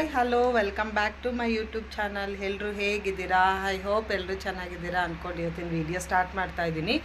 Hi hello welcome back to my YouTube channel. ಎಲ್ಲರೂ ಹೇಗಿದ್ದೀರಾ? I hope ಎಲ್ಲರೂ ಚೆನ್ನಾಗಿದ್ದೀರಾ ಅಂದ್ಕೊಂಡು ಇವತ್ತಿನ ವಿಡಿಯೋ ಸ್ಟಾರ್ಟ್ ಮಾಡ್ತಾ ಇದ್ದೀನಿ.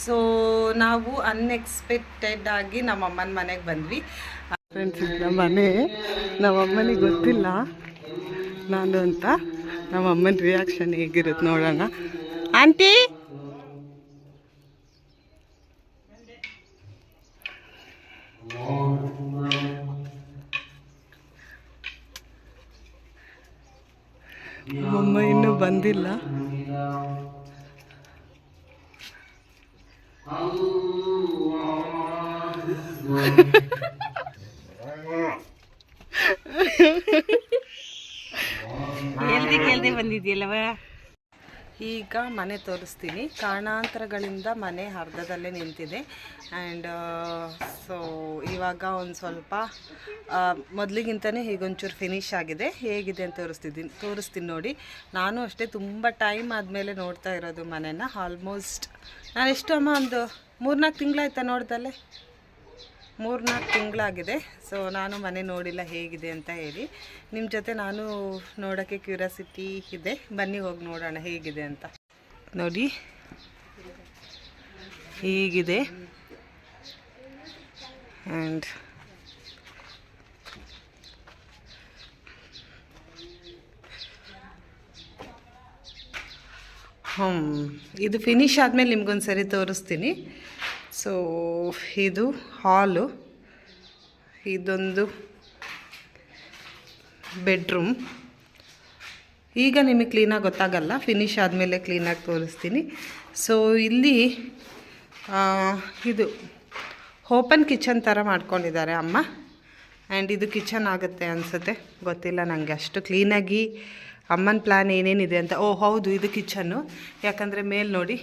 ಸೊ ನಾವು ಅನ್ಎಕ್ಸ್ಪೆಕ್ಟೆಡ್ ಆಗಿ ನಮ್ಮಮ್ಮನ ಮನೆಗೆ ಬಂದ್ವಿ. ಫ್ರೆಂಡ್ಸ್, ನಮ್ಮ ಮನೆ ನಮ್ಮಮ್ಮನಿಗೆ ಗೊತ್ತಿಲ್ಲ ನಾನು ಅಂತ. ನಮ್ಮಮ್ಮನ ರಿಯಾಕ್ಷನ್ ಹೇಗಿರುತ್ತೆ ನೋಡೋಣ. ಆಂಟಿ ಅಮ್ಮ ಇನ್ನೂ ಬಂದಿಲ್ಲ. ಕೇಳ್ದೆ ಬಂದಿದ್ಯಲ್ಲವ. ಈಗ ಮನೆ ತೋರಿಸ್ತೀನಿ. ಕಾರಣಾಂತರಗಳಿಂದ ಮನೆ ಅರ್ಧದಲ್ಲೇ ನಿಂತಿದೆ. ಆ್ಯಂಡ್ ಸೊ ಇವಾಗ ಒಂದು ಸ್ವಲ್ಪ ಮೊದಲಿಗಿಂತಲೇ ಹೀಗೊಂಚೂರು ಫಿನಿಶ್ ಆಗಿದೆ. ಹೇಗಿದೆ ಅಂತ ತೋರಿಸ್ತೀನಿ ನೋಡಿ. ನಾನು ಅಷ್ಟೇ ತುಂಬ ಟೈಮ್ ಆದಮೇಲೆ ನೋಡ್ತಾ ಇರೋದು ಮನೆನ. ಆಲ್ಮೋಸ್ಟ್ ನಾನು ಎಷ್ಟು ಅಮ್ಮ ಒಂದು 3-4 ತಿಂಗಳಾಯ್ತಾ ನೋಡ್ದಲ್ಲೇ. 3-4 ತಿಂಗಳಾಗಿದೆ. ಸೊ ನಾನು ಮನೆ ನೋಡಿಲ್ಲ ಹೇಗಿದೆ ಅಂತ ಹೇಳಿ. ನಿಮ್ಮ ಜೊತೆ ನಾನು ನೋಡೋಕ್ಕೆ ಕ್ಯೂರಿಯಾಸಿಟಿ ಇದೆ. ಬನ್ನಿ ಹೋಗಿ ನೋಡೋಣ ಹೇಗಿದೆ ಅಂತ. ನೋಡಿ ಹೀಗಿದೆ. ಆ್ಯಂಡ್ ಇದು ಫಿನಿಶ್ ಆದಮೇಲೆ ನಿಮ್ಗೊಂದು ಸರಿ ತೋರಿಸ್ತೀನಿ. ಸೊ ಇದು ಹಾಲು, ಇದೊಂದು ಬೆಡ್ರೂಮ್. ಈಗ ನಿಮಗೆ ಕ್ಲೀನಾಗಿ ಗೊತ್ತಾಗಲ್ಲ, ಫಿನಿಶ್ ಆದಮೇಲೆ ಕ್ಲೀನಾಗಿ ತೋರಿಸ್ತೀನಿ. ಸೊ ಇಲ್ಲಿ ಇದು ಓಪನ್ ಕಿಚನ್ ಥರ ಮಾಡ್ಕೊಂಡಿದ್ದಾರೆ ಅಮ್ಮ. ಆ್ಯಂಡ್ ಇದು ಕಿಚನ್ ಆಗುತ್ತೆ ಅನಿಸುತ್ತೆ, ಗೊತ್ತಿಲ್ಲ ನನಗೆ ಅಷ್ಟು ಕ್ಲೀನಾಗಿ ಅಮ್ಮನ ಪ್ಲ್ಯಾನ್ ಏನೇನಿದೆ ಅಂತ. ಓ ಹೌದು, ಇದು ಕಿಚನ್ನು. ಯಾಕಂದರೆ ಮೇಲೆ ನೋಡಿ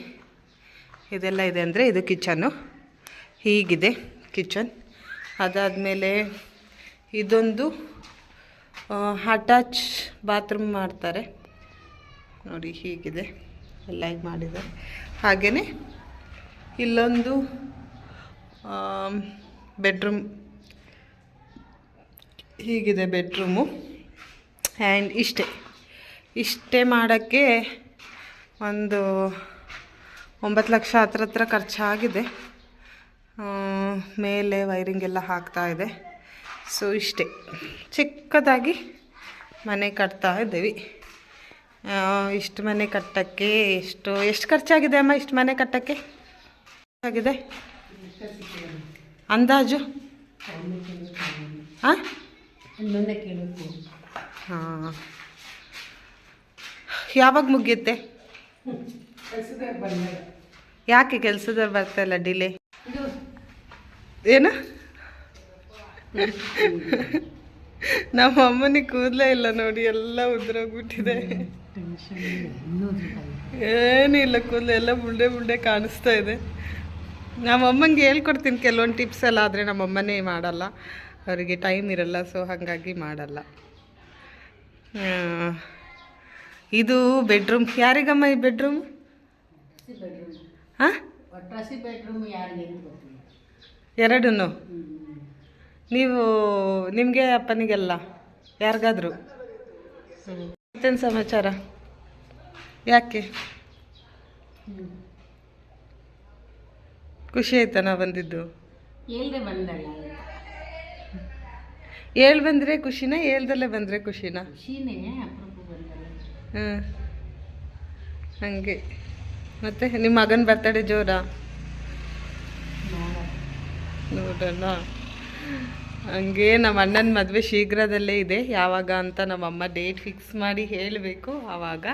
ಇದೆಲ್ಲ ಇದೆ ಅಂದರೆ ಇದು ಕಿಚನ್ನು. ಹೀಗಿದೆ ಕಿಚನ್. ಅದಾದಮೇಲೆ ಇದೊಂದು ಅಟ್ಯಾಚ್ ಬಾತ್ರೂಮ್ ಮಾಡ್ತಾರೆ ನೋಡಿ. ಹೀಗಿದೆ ಎಲ್ಲ ಈಗ ಮಾಡಿದ್ದಾರೆ. ಹಾಗೆಯೇ ಇಲ್ಲೊಂದು ಬೆಡ್ರೂಮ್. ಹೀಗಿದೆ ಬೆಡ್ರೂಮು. ಆ್ಯಂಡ್ ಇಷ್ಟೇ ಮಾಡೋಕ್ಕೆ ಒಂದು 9 ಲಕ್ಷ ಹತ್ರ ಖರ್ಚಾಗಿದೆ. ಮೇಲೆ ವೈರಿಂಗ್ ಎಲ್ಲ ಹಾಕ್ತಾ ಇದೆ. ಸೊ ಇಷ್ಟೇ ಚಿಕ್ಕದಾಗಿ ಮನೆ ಕಟ್ತಾ ಇದ್ದೀವಿ. ಇಷ್ಟು ಮನೆ ಕಟ್ಟೋಕ್ಕೆ ಎಷ್ಟು ಖರ್ಚಾಗಿದೆ ಅಮ್ಮ? ಇಷ್ಟು ಮನೆ ಕಟ್ಟೋಕ್ಕೆ ಆಗಿದೆ ಅಂದಾಜು? ಹಾಂ, ಯಾವಾಗ ಮುಗಿಯುತ್ತೆ? ಯಾಕೆ ಕೆಲಸದವ್ರು ಬರ್ತಾಯಿಲ್ಲ? ಡಿಲೇ ಏನು? ನಮ್ಮ ಅಮ್ಮನಿಗೆ ಕೂದಲೇ ಇಲ್ಲ ನೋಡಿ, ಎಲ್ಲ ಉದ್ರೋಗ್ಬಿಟ್ಟಿದೆ. ಏನಿಲ್ಲ, ಕೂದಲು ಎಲ್ಲ ಬುಳ್ಳೆ ಕಾಣಿಸ್ತಾ ಇದೆ. ನಮ್ಮಮ್ಮಂಗೆ ಹೇಳ್ಕೊಡ್ತೀನಿ ಕೆಲವೊಂದು ಟಿಪ್ಸ್ ಎಲ್ಲ, ಆದರೆ ನಮ್ಮಮ್ಮನೇ ಮಾಡಲ್ಲ, ಅವರಿಗೆ ಟೈಮ್ ಇರಲ್ಲ. ಸೊ ಹಾಗಾಗಿ ಮಾಡಲ್ಲ. ಇದು ಬೆಡ್ರೂಮ್. ಯಾರಿಗಮ್ಮ ಈ ಬೆಡ್ರೂಮ್? ಹಾಂ, ಎರಡೂ ನೀವು ನಿಮಗೆ ಅಪ್ಪನಿಗೆಲ್ಲ ಯಾರಿಗಾದ್ರು? ಮತ್ತೇನು ಸಮಾಚಾರ? ಯಾಕೆ ಖುಷಿ ಆಯ್ತಾ ನಾ ಬಂದಿದ್ದು? ಬಂದರೆ ಖುಷಿನಾ? ಹೇಳ್ದಲ್ಲೇ ಬಂದರೆ ಖುಷಿನಾ? ಹಾಂ, ಹಾಗೆ. ಮತ್ತು ನಿಮ್ಮ ಮಗನ ಬರ್ತಡೇ ಜೋರಾ? ನೋಡೋಣ. ಹಂಗೆ ನಮ್ಮ ಅಣ್ಣನ ಮದುವೆ ಶೀಘ್ರದಲ್ಲೇ ಇದೆ. ಯಾವಾಗ ಅಂತ ನಮ್ಮಮ್ಮ ಡೇಟ್ ಫಿಕ್ಸ್ ಮಾಡಿ ಹೇಳಬೇಕು. ಆವಾಗ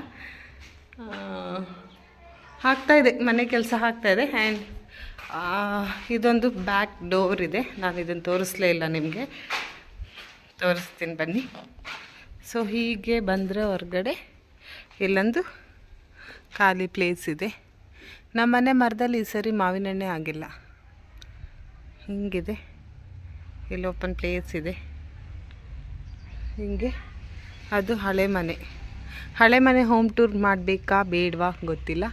ಆಗ್ತಾಯಿದೆ, ಮನೆ ಕೆಲಸ ಆಗ್ತಾಯಿದೆ. ಆ್ಯಂಡ್ ಇದೊಂದು ಬ್ಯಾಕ್ ಡೋರ್ ಇದೆ. ನಾನು ಇದನ್ನು ತೋರಿಸ್ಲೇ ಇಲ್ಲ ನಿಮಗೆ, ತೋರಿಸ್ತೀನಿ ಬನ್ನಿ. ಸೊ ಹೀಗೆ ಬಂದರೆ ಹೊರಗಡೆ ಇಲ್ಲೊಂದು ಖಾಲಿ ಪ್ಲೇಸ್ ಇದೆ. ನಮ್ಮ ಮನೆ ಮರದಲ್ಲಿ ಈ ಸರಿ ಮಾವಿನ ಹಣ್ಣೆ ಆಗಿಲ್ಲ. ಹಿಂಗಿದೆ, ಇಲ್ಲಿ ಓಪನ್ ಪ್ಲೇಸ್ ಇದೆ. ಹೀಗೆ ಅದು ಹಳೆ ಮನೆ ಹೋಮ್ ಟೂರ್ ಮಾಡಬೇಕಾ ಬೇಡವಾ ಗೊತ್ತಿಲ್ಲ.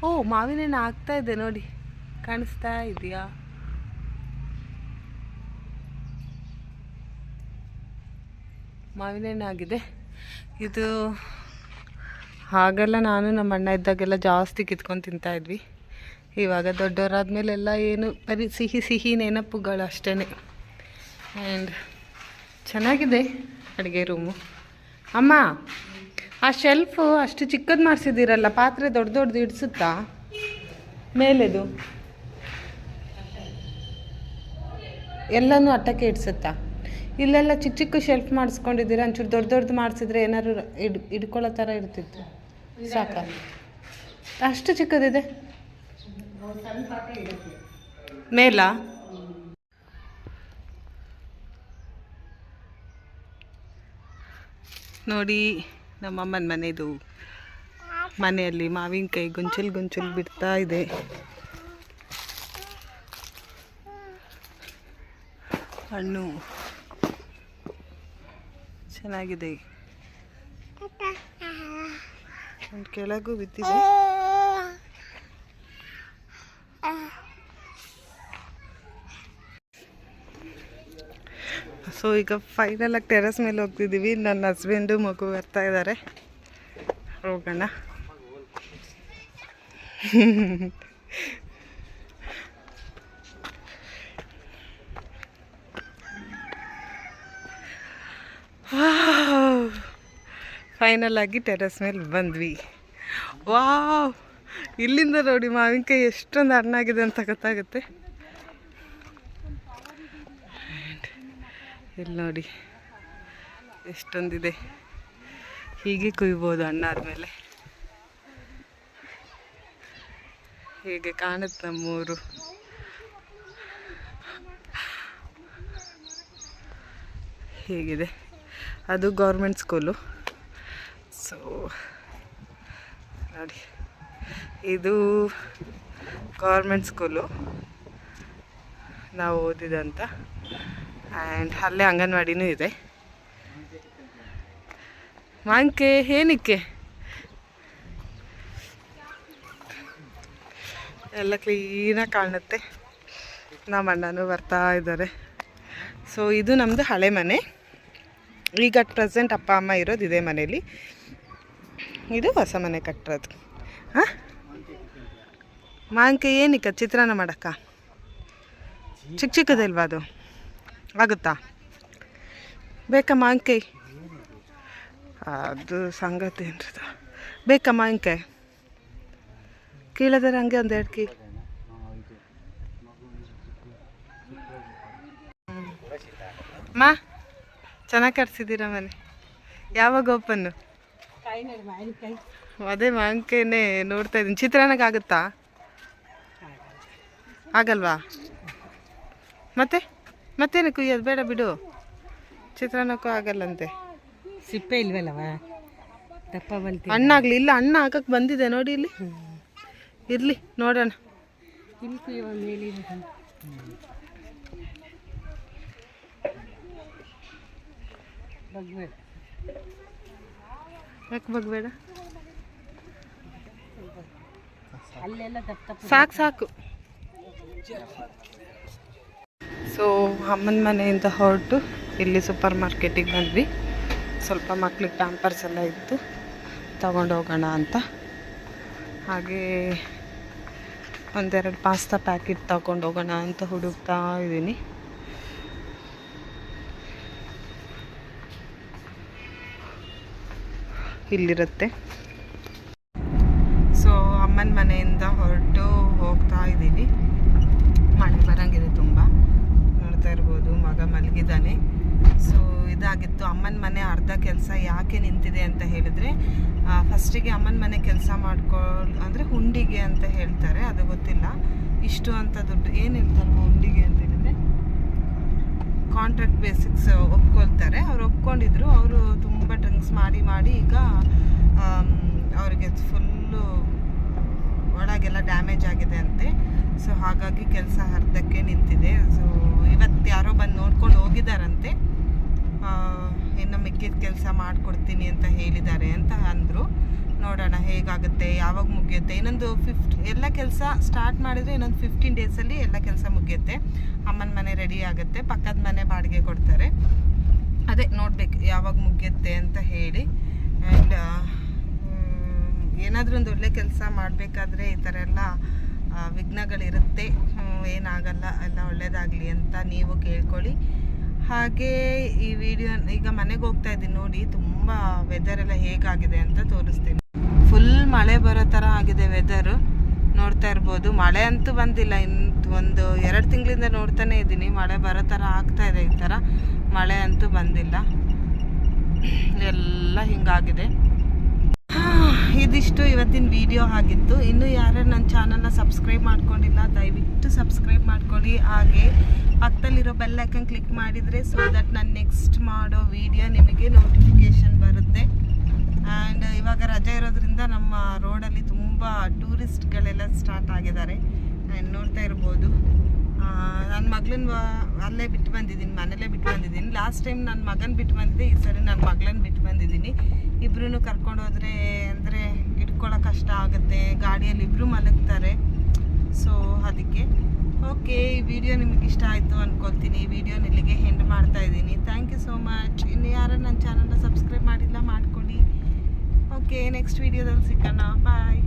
ಓ, ಮಾವಿನ ಹಣ್ಣು ಆಗ್ತಾಯಿದೆ ನೋಡಿ, ಕಾಣಿಸ್ತಾ ಇದೆಯಾ? ಮಾವಿನ ಹಣ್ಣು ಆಗಿದೆ. ಇದು ಹಾಗೆಲ್ಲ ನಾನು ನಮ್ಮ ಅಣ್ಣ ಇದ್ದಾಗೆಲ್ಲ ಜಾಸ್ತಿ ಕಿತ್ಕೊಂಡು ತಿಂತಾಯಿದ್ವಿ. ಇವಾಗ ದೊಡ್ಡವರಾದ್ಮೇಲೆಲ್ಲ ಏನು ಬರೀ ಸಿಹಿ ಸಿಹಿ ನೆನಪುಗಳು ಅಷ್ಟೇ. ಆ್ಯಂಡ್ ಚೆನ್ನಾಗಿದೆ ಅಡುಗೆ ರೂಮು. ಅಮ್ಮ, ಆ ಶೆಲ್ಫು ಅಷ್ಟು ಚಿಕ್ಕದು ಮಾಡಿಸಿದ್ದೀರಲ್ಲ, ಪಾತ್ರೆ ದೊಡ್ಡ ದೊಡ್ಡದು ಇಡಿಸುತ್ತಾ ಮೇಲೆದು? ಎಲ್ಲನೂ ಅಟ್ಟಕ್ಕೆ ಇಡ್ಸುತ್ತಾ? ಇಲ್ಲೆಲ್ಲ ಚಿಕ್ಕ ಚಿಕ್ಕ ಶೆಲ್ಫ್ ಮಾಡಿಸ್ಕೊಂಡಿದ್ದೀರ. ಒಂಚೂರು ದೊಡ್ಡ ದೊಡ್ಡದು ಮಾಡಿಸಿದ್ರೆ ಏನಾದ್ರು ಇಡ್ಕೊಳ್ಳೋ ಥರ ಇರ್ತಿತ್ತು. ಸಾಕ? ಅಷ್ಟು ಚಿಕ್ಕದಿದೆ ಮೇಲ? ನೋಡಿ ನಮ್ಮಮ್ಮನ ಮನೆದು. ಮನೆಯಲ್ಲಿ ಮಾವಿನಕಾಯಿ ಗೊಂಚಲು ಗೊಂಚಲು ಬಿಡ್ತಾ ಇದೆ. ಹಣ್ಣು ಚೆನ್ನಾಗಿದೆ. ಕೆಳಗೂ ಬಿದ್ದಿದೆ. ಸೊ ಈಗ ಫೈನಲಾಗಿ ಟೆರೆಸ್ ಮೇಲೆ ಹೋಗ್ತಿದ್ದೀವಿ. ನನ್ನ ಹಸ್ಬೆಂಡು ಮಗು ಬರ್ತಾ ಇದ್ದಾರೆ. ಹೋಗೋಣ. ಫೈನಲ್ ಆಗಿ ಟೆರೆಸ್ ಮೇಲೆ ಬಂದ್ವಿ. ವಾವ್, ಇಲ್ಲಿಂದ ನೋಡಿ ಮಾವಿನಕಾಯಿ ಎಷ್ಟೊಂದು ಹಣ್ಣಾಗಿದೆ ಅಂತ ಗೊತ್ತಾಗುತ್ತೆ. ಇಲ್ಲಿ ನೋಡಿ ಎಷ್ಟೊಂದಿದೆ. ಹೀಗೆ ಕುಯ್ಬೋದು ಹಣ್ಣಾದ್ಮೇಲೆ. ಹೀಗೆ ಕಾಣುತ್ತೆ ನಮ್ಮೂರು. ಹೇಗಿದೆ. ಅದು ಗೌರ್ಮೆಂಟ್ ಸ್ಕೂಲು. ಸೊ ನೋಡಿ, ಇದು ಗೌರ್ಮೆಂಟ್ ಸ್ಕೂಲು ನಾವು ಓದಿದಂತ. ಆ್ಯಂಡ್ ಅಲ್ಲೇ ಅಂಗನವಾಡಿನೂ ಇದೆ. ಮಾಂಕೆ ಏನಕ್ಕೆ ಎಲ್ಲ ಕ್ಲೀನಾಗಿ ಕಾಣುತ್ತೆ. ನಮ್ಮ ಅಣ್ಣನೂ ಬರ್ತಾ ಇದ್ದಾರೆ. ಸೊ ಇದು ನಮ್ಮದು ಹಳೆ ಮನೆ. ಈಗ ಅಟ್ ಪ್ರೆಸೆಂಟ್ ಅಪ್ಪ ಅಮ್ಮ ಇರೋದು ಇದೇ ಮನೇಲಿ. ಇದು ಹೊಸ ಮನೆ ಕಟ್ಟಿರೋದು. ಹಾಂ, ಮಾವಿನಕಾಯಿ ಏನಕ್ಕ ಚಿತ್ರಾನ್ನ ಮಾಡಕ್ಕ? ಚಿಕ್ಕ ಚಿಕ್ಕದಲ್ವಾ ಅದು? ಆಗುತ್ತಾ? ಬೇಕಾ ಮಾವಿನಕಾಯಿ? ಅದು ಸಂಗತಿ ಏನ್ರದ. ಬೇಕಾ ಮಾವಿನಕಾಯಿ? ಕೀಳದರೆ ಹಂಗೆ ಒಂದು 2 ಕೀ. ಮಾ, ಚೆನ್ನಾಗಿ ಕಟ್ಸಿದ್ದೀರ ಮನೆ. ಯಾವಾಗ ಓಪನ್ನು? ಅದೇ ಮಾವಿನಕಾಯಿನೇ ನೋಡ್ತಾ ಇದ್ದೀನಿ. ಚಿತ್ರಾನ್ನಕ್ಕೆ ಆಗುತ್ತಾ? ಆಗಲ್ವಾ? ಮತ್ತೇನು ಕುಯ್ಯೋದು? ಬೇಡ ಬಿಡು, ಚಿತ್ರಾನ್ನಕ್ಕೂ ಆಗಲ್ಲಂತೆ. ಸಿಪ್ಪೆ ಇಲ್ವಲ್ಲವ, ದಪ್ಪ ಬಂತು. ಹಣ್ಣಾಗ್ಲಿ. ಇಲ್ಲ, ಹಣ್ಣು ಹಾಕಕ್ಕೆ ಬಂದಿದೆ ನೋಡಿ ಇಲ್ಲಿ. ಇರಲಿ, ನೋಡೋಣ. ಇಲ್ಲಿ ಕುಯ್ಯೋ ಮೇಲೆ ಬಗ್ಬೇಡ. ಯಾಕೆ ಬಗ್ಬೇಡ? ಅಲ್ಲೆಲ್ಲ ದಪ್ಪ ಸಾಕು. ಸೊ ಅಮ್ಮನ ಮನೆಯಿಂದ ಹೊರಟು ಇಲ್ಲಿ ಸೂಪರ್ ಮಾರ್ಕೆಟಿಗೆ ಬಂದ್ವಿ. ಸ್ವಲ್ಪ ಮಕ್ಳಿಗೆ ಪ್ಯಾಂಪರ್ಸ್ ಎಲ್ಲ ಇತ್ತು, ತಗೊಂಡು ಹೋಗೋಣ ಅಂತ. ಹಾಗೆ ಒಂದೆರಡು ಪಾಸ್ತಾ ಪ್ಯಾಕೆಟ್ ತಗೊಂಡು ಹೋಗೋಣ ಅಂತ ಹುಡುಕ್ತಾ ಇದ್ದೀನಿ. ಇಲ್ಲಿರುತ್ತೆ. ಸೊ ಅಮ್ಮನ ಮನೆಯಿಂದ ಹೊರಟು ಹೋಗ್ತಾ ಇದ್ದೀವಿ. ಮಳೆ ಬರಂಗಿದೆ ತುಂಬ, ನೋಡ್ತಾ ಇರ್ಬೋದು. ಮಗ ಮಲಗಿದ್ದಾನೆ. ಸೊ ಇದಾಗಿತ್ತು ಅಮ್ಮನ ಮನೆ ಅರ್ಧ ಕೆಲಸ. ಯಾಕೆ ನಿಂತಿದೆ ಅಂತ ಹೇಳಿದರೆ, ಫಸ್ಟಿಗೆ ಅಮ್ಮನ ಮನೆ ಕೆಲಸ ಅಂದರೆ ಹುಂಡಿಗೆ ಅಂತ ಹೇಳ್ತಾರೆ, ಅದು ಗೊತ್ತಿಲ್ಲ. ಇಷ್ಟು ಅಂತ ದುಡ್ಡು ಏನು ಹೇಳ್ತಾರೆ ಹುಂಡಿಗೆ ಅಂತ ಹೇಳಿದರೆ, ಕಾಂಟ್ರಾಕ್ಟ್ ಬೇಸಿಕ್ಸ್ ಒಪ್ಕೊಳ್ತಾರೆ. ಅವ್ರು ಒಪ್ಕೊಂಡಿದ್ರು. ಅವರು ತುಂಬ ಡ್ರಿಂಕ್ಸ್ ಮಾಡಿ ಈಗ ಅವರಿಗೆ ಫುಲ್ಲು ಒಳಗೆಲ್ಲ ಡ್ಯಾಮೇಜ್ ಆಗಿದೆ ಅಂತೆ. ಸೊ ಹಾಗಾಗಿ ಕೆಲಸ ಅರ್ಧಕ್ಕೆ ನಿಂತಿದೆ. ಸೊ ಇವತ್ತು ಯಾರೋ ಬಂದು ನೋಡ್ಕೊಂಡು ಹೋಗಿದ್ದಾರಂತೆ. ಇನ್ನು ಮಿಕ್ಕಿದ ಕೆಲಸ ಮಾಡಿಕೊಡ್ತೀನಿ ಅಂತ ಹೇಳಿದ್ದಾರೆ ಅಂತ ಅಂದರು. ನೋಡೋಣ ಹೇಗಾಗುತ್ತೆ, ಯಾವಾಗ ಮುಗಿಯುತ್ತೆ. ಇನ್ನೊಂದು ಎಲ್ಲ ಕೆಲಸ ಸ್ಟಾರ್ಟ್ ಮಾಡಿದರೆ ಇನ್ನೊಂದು 15 ಡೇಸಲ್ಲಿ ಎಲ್ಲ ಕೆಲಸ ಮುಗಿಯುತ್ತೆ. ಅಮ್ಮನ ಮನೆ ರೆಡಿ ಆಗುತ್ತೆ. ಪಕ್ಕದ ಮನೆ ಬಾಡಿಗೆ ಕೊಡ್ತಾರೆ. ಅದೇ ನೋಡ್ಬೇಕು ಯಾವಾಗ ಮುಗಿಯುತ್ತೆ ಅಂತ ಹೇಳಿ. ಆ್ಯಂಡ್ ಏನಾದರೂ ಒಂದು ಒಳ್ಳೆ ಕೆಲಸ ಮಾಡಬೇಕಾದ್ರೆ ಈ ಥರ ಎಲ್ಲ ವಿಘ್ನಗಳಿರುತ್ತೆ. ಏನಾಗಲ್ಲ, ಎಲ್ಲ ಒಳ್ಳೇದಾಗಲಿ ಅಂತ ನೀವು ಕೇಳ್ಕೊಳ್ಳಿ. ಹಾಗೆ ಈ ವಿಡಿಯೋ ಈಗ ಮನೆಗೆ ಹೋಗ್ತಾ ಇದ್ದೀನಿ ನೋಡಿ, ತುಂಬ ವೆದರ್ ಎಲ್ಲ ಹೇಗಾಗಿದೆ ಅಂತ ತೋರಿಸ್ತೀನಿ. ಫುಲ್ ಮಳೆ ಬರೋ ಥರ ಆಗಿದೆ ವೆದರು, ನೋಡ್ತಾ ಇರ್ಬೋದು. ಮಳೆ ಅಂತೂ ಬಂದಿಲ್ಲ, ಒಂದು 2 ತಿಂಗಳಿಂದ ನೋಡ್ತಾನೆ ಇದ್ದೀನಿ ಮಳೆ ಬರೋ ಥರ ಆಗ್ತಾ ಇದೆ. ಈ ಥರ ಮಳೆ ಅಂತೂ ಬಂದಿಲ್ಲ, ಎಲ್ಲ ಹಿಂಗಾಗಿದೆ. ಇದಿಷ್ಟು ಇವತ್ತಿನ ವಿಡಿಯೋ ಆಗಿತ್ತು. ಇನ್ನೂ ಯಾರು ನನ್ನ ಚಾನಲ್ನ ಸಬ್ಸ್ಕ್ರೈಬ್ ಮಾಡ್ಕೊಂಡಿಲ್ಲ ದಯವಿಟ್ಟು ಸಬ್ಸ್ಕ್ರೈಬ್ ಮಾಡ್ಕೊಳ್ಳಿ. ಹಾಗೆ ಪಕ್ಕದಲ್ಲಿರೋ ಬೆಲ್ ಐಕನ್ ಕ್ಲಿಕ್ ಮಾಡಿದರೆ ಸೊ ದಟ್ ನಾನು ನೆಕ್ಸ್ಟ್ ಮಾಡೋ ವಿಡಿಯೋ ನಿಮಗೆ ನೋಟಿಫಿಕೇಷನ್ ಬರುತ್ತೆ. ಆ್ಯಂಡ್ ಇವಾಗ ರಜೆ ಇರೋದ್ರಿಂದ ನಮ್ಮ ರೋಡಲ್ಲಿ ತುಂಬ ಟೂರಿಸ್ಟ್ಗಳೆಲ್ಲ ಸ್ಟಾರ್ಟ್ ಆಗಿದ್ದಾರೆ. ಆ್ಯಂಡ್ ನೋಡ್ತಾ ಇರ್ಬೋದು, ನನ್ನ ಮಗಳನ್ನ ಅಲ್ಲೇ ಬಿಟ್ಟು ಬಂದಿದ್ದೀನಿ, ಮನೇಲೇ ಬಿಟ್ಟು ಬಂದಿದ್ದೀನಿ. ಲಾಸ್ಟ್ ಟೈಮ್ ನನ್ನ ಮಗನ ಬಿಟ್ಟು ಬಂದಿದ್ದೆ, ಈ ಸರಿ ನನ್ನ ಮಗಳನ್ನ ಬಿಟ್ಟು ಬಂದಿದ್ದೀನಿ. ಇಬ್ಬರೂ ಕರ್ಕೊಂಡು ಹೋದರೆ ಅಂದರೆ ಇಟ್ಕೊಳ್ಳೋ ಕಷ್ಟ ಆಗುತ್ತೆ, ಗಾಡಿಯಲ್ಲಿ ಇಬ್ಬರು ಮಲಗ್ತಾರೆ. ಸೊ ಅದಕ್ಕೆ ಓಕೆ, ಈ ವಿಡಿಯೋ ನಿಮಗೆ ಇಷ್ಟ ಆಯಿತು ಅಂದ್ಕೊಳ್ತೀನಿ. ಈ ವಿಡಿಯೋನ ಇಲ್ಲಿಗೆ ಎಂಡ್ ಮಾಡ್ತಾ ಇದ್ದೀನಿ. Thank you so much. ಇನ್ನು ಯಾರು ನನ್ನ ಚಾನಲ್ನ ಸಬ್ಸ್ಕ್ರೈಬ್ ಮಾಡಿಲ್ಲ ಮಾಡ್ಕೊಳ್ಳಿ. ಓಕೆ, ನೆಕ್ಸ್ಟ್ ವಿಡಿಯೋದಲ್ಲಿ ಸಿಗೋಣ. ಬಾಯ್.